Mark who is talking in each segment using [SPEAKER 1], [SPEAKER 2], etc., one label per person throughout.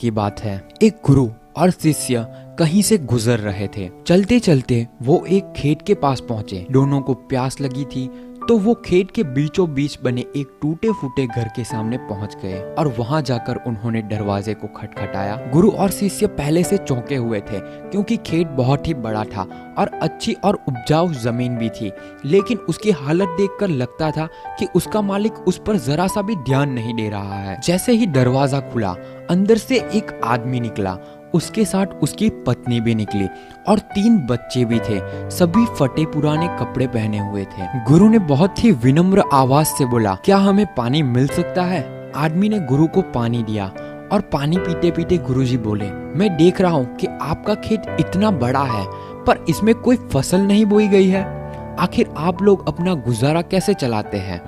[SPEAKER 1] की बात है। एक गुरु और शिष्य कहीं से गुजर रहे थे। चलते चलते वो एक खेत के पास पहुंचे। दोनों को प्यास लगी थी तो वो खेत के बीचों बीच बने एक टूटे फूटे घर के सामने पहुंच गए और वहां जाकर उन्होंने दरवाजे को खटखटाया। गुरु और शिष्य पहले से चौंके हुए थे क्योंकि खेत बहुत ही बड़ा था और अच्छी और उपजाऊ जमीन भी थी, लेकिन उसकी हालत देखकर लगता था कि उसका मालिक उस पर जरा सा भी ध्यान नहीं दे रहा है। जैसे ही दरवाजा खुला, अंदर से एक आदमी निकला, उसके साथ उसकी पत्नी भी निकली और 3 बच्चे भी थे। सभी फटे पुराने कपड़े पहने हुए थे। गुरु ने बहुत ही विनम्र आवाज से बोला, क्या हमें पानी मिल सकता है? आदमी ने गुरु को पानी दिया और पानी पीते पीते गुरुजी बोले, मैं देख रहा हूँ कि आपका खेत इतना बड़ा है पर इसमें कोई फसल नहीं बोई गई है। आखिर आप लोग अपना गुजारा कैसे चलाते हैं?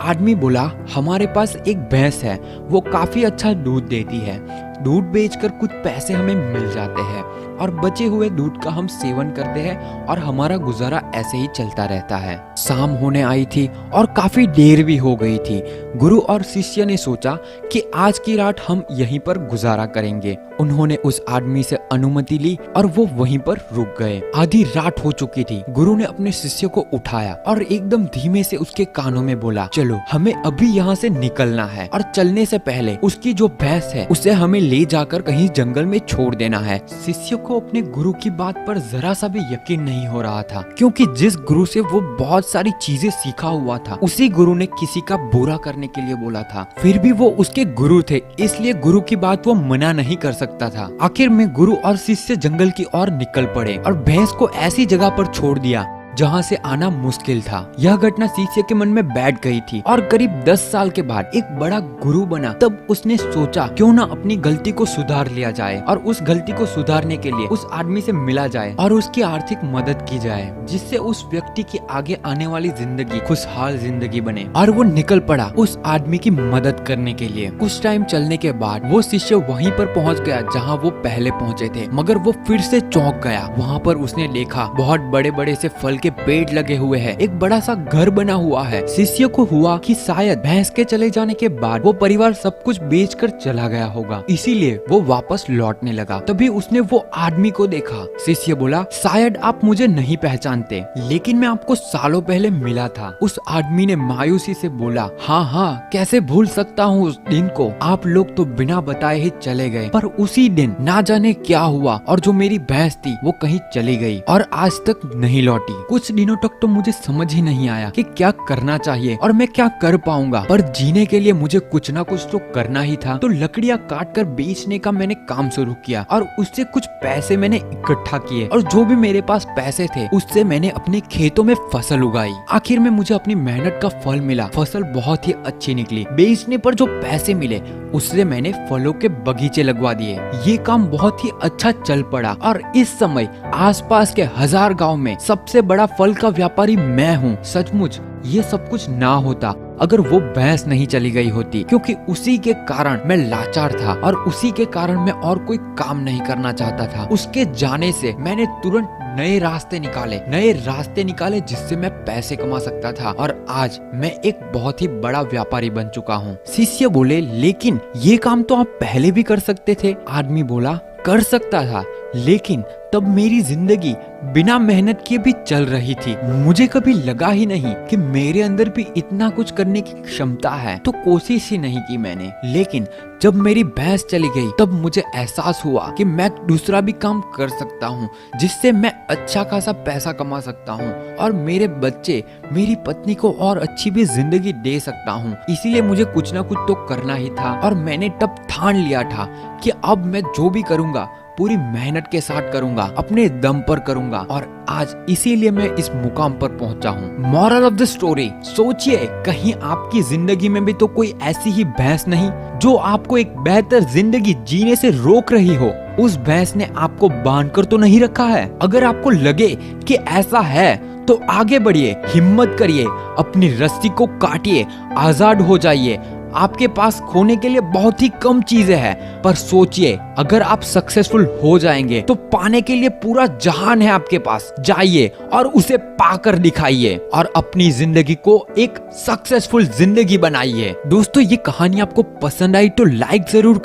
[SPEAKER 1] आदमी बोला, हमारे पास एक भैंस है, वो काफी अच्छा दूध देती है। दूध बेचकर कुछ पैसे हमें मिल जाते हैं और बचे हुए दूध का हम सेवन करते हैं और हमारा गुजारा ऐसे ही चलता रहता है। शाम होने आई थी और काफी देर भी हो गई थी। गुरु और शिष्य ने सोचा कि आज की रात हम यहीं पर गुजारा करेंगे। उन्होंने उस आदमी से अनुमति ली और वो वहीं पर रुक गए। आधी रात हो चुकी थी। गुरु ने अपने शिष्य को उठाया और एकदम धीमे से उसके कानों में बोला, चलो हमें अभी यहाँ से निकलना है और चलने से पहले उसकी जो भैंस है उसे हमें ले जाकर कहीं जंगल में छोड़ देना है। शिष्य को अपने गुरु की बात पर जरा सा भी यकीन नहीं हो रहा था, क्योंकि जिस गुरु से वो बहुत सारी चीजें सीखा हुआ था, उसी गुरु ने किसी का बुरा करने के लिए बोला था। फिर भी वो उसके गुरु थे, इसलिए गुरु की बात वो मना नहीं कर सकता था। आखिर में गुरु और शिष्य जंगल की ओर निकल पड़े और भैंस को ऐसी जगह पर छोड़ दिया जहाँ से आना मुश्किल था। यह घटना शिष्य के मन में बैठ गई थी और करीब 10 साल के बाद एक बड़ा गुरु बना। तब उसने सोचा, क्यों ना अपनी गलती को सुधार लिया जाए और उस गलती को सुधारने के लिए उस आदमी से मिला जाए और उसकी आर्थिक मदद की जाए, जिससे उस व्यक्ति की आगे आने वाली जिंदगी खुशहाल जिंदगी बने। और वो निकल पड़ा उस आदमी की मदद करने के लिए। कुछ टाइम चलने के बाद वो शिष्य वहीं पर पहुंच गया जहाँ वो पहले पहुंचे थे, मगर वो फिर से चौंक गया। वहाँ पर उसने देखा बहुत बड़े बड़े से फल के पेड़ लगे हुए हैं, एक बड़ा सा घर बना हुआ है। शिष्य को हुआ कि शायद भैंस के चले जाने के बाद वो परिवार सब कुछ बेचकर चला गया होगा, इसीलिए वो वापस लौटने लगा। तभी उसने वो आदमी को देखा। शिष्य बोला, शायद आप मुझे नहीं पहचानते, लेकिन मैं आपको सालों पहले मिला था। उस आदमी ने मायूसी से बोला, हाँ हाँ, कैसे भूल सकता हूँ उस दिन को। आप लोग तो बिना बताए ही चले गए, पर उसी दिन ना जाने क्या हुआ और जो मेरी भैंस थी वो कहीं चली गई और आज तक नहीं लौटी। कुछ दिनों तक तो मुझे समझ ही नहीं आया कि क्या करना चाहिए और मैं क्या कर पाऊंगा, पर जीने के लिए मुझे कुछ ना कुछ तो करना ही था। तो लकड़ियां काट कर बेचने का मैंने काम शुरू किया और उससे कुछ पैसे मैंने इकट्ठा किए और जो भी मेरे पास पैसे थे उससे मैंने अपने खेतों में फसल उगाई। आखिर में मुझे अपनी मेहनत का फल मिला। फसल बहुत ही अच्छी निकली। बेचने पर जो पैसे मिले उससे मैंने फलों के बगीचे लगवा दिए। ये काम बहुत ही अच्छा चल पड़ा और इस समय आसपास के 1000 गांव में सबसे बड़ा फल का व्यापारी मैं हूँ। सचमुच ये सब कुछ ना होता अगर वो भैंस नहीं चली गई होती, क्योंकि उसी के कारण मैं लाचार था और उसी के कारण मैं और कोई काम नहीं करना चाहता था। उसके जाने से मैंने तुरंत नए रास्ते निकाले जिससे मैं पैसे कमा सकता था और आज मैं एक बहुत ही बड़ा व्यापारी बन चुका हूँ। शिष्य बोले, लेकिन ये काम तो आप पहले भी कर सकते थे। आदमी बोला, कर सकता था, लेकिन तब मेरी जिंदगी बिना मेहनत किए भी चल रही थी। मुझे कभी लगा ही नहीं कि मेरे अंदर भी इतना कुछ करने की क्षमता है, तो कोशिश ही नहीं की मैंने। लेकिन जब मेरी भैंस चली गई तब मुझे एहसास हुआ कि मैं दूसरा भी काम कर सकता हूँ जिससे मैं अच्छा खासा पैसा कमा सकता हूँ और मेरे बच्चे, मेरी पत्नी को और अच्छी भी जिंदगी दे सकता हूँ। इसीलिए मुझे कुछ ना कुछ तो करना ही था और मैंने तब ठान लिया था कि अब मैं जो भी करूँगा पूरी मेहनत के साथ करूंगा, अपने दम पर करूंगा और आज इसीलिए मैं इस मुकाम पर पहुंचा हूँ। मॉरल ऑफ द स्टोरी, सोचिए कहीं आपकी जिंदगी में भी तो कोई ऐसी ही भैंस नहीं जो आपको एक बेहतर जिंदगी जीने से रोक रही हो। उस भैंस ने आपको बांध कर तो नहीं रखा है। अगर आपको लगे कि ऐसा है तो आगे बढ़िए, हिम्मत करिए, अपनी रस्सी को काटिए, आजाद हो जाइए। आपके पास खोने के लिए बहुत ही कम चीजें हैं, पर सोचिए अगर आप सक्सेसफुल हो जाएंगे तो पाने के लिए पूरा जहान है आपके पास। जाइए और उसे पाकर दिखाइए और अपनी जिंदगी को एक सक्सेसफुल जिंदगी बनाइए। दोस्तों, ये कहानी आपको पसंद आई तो लाइक जरूर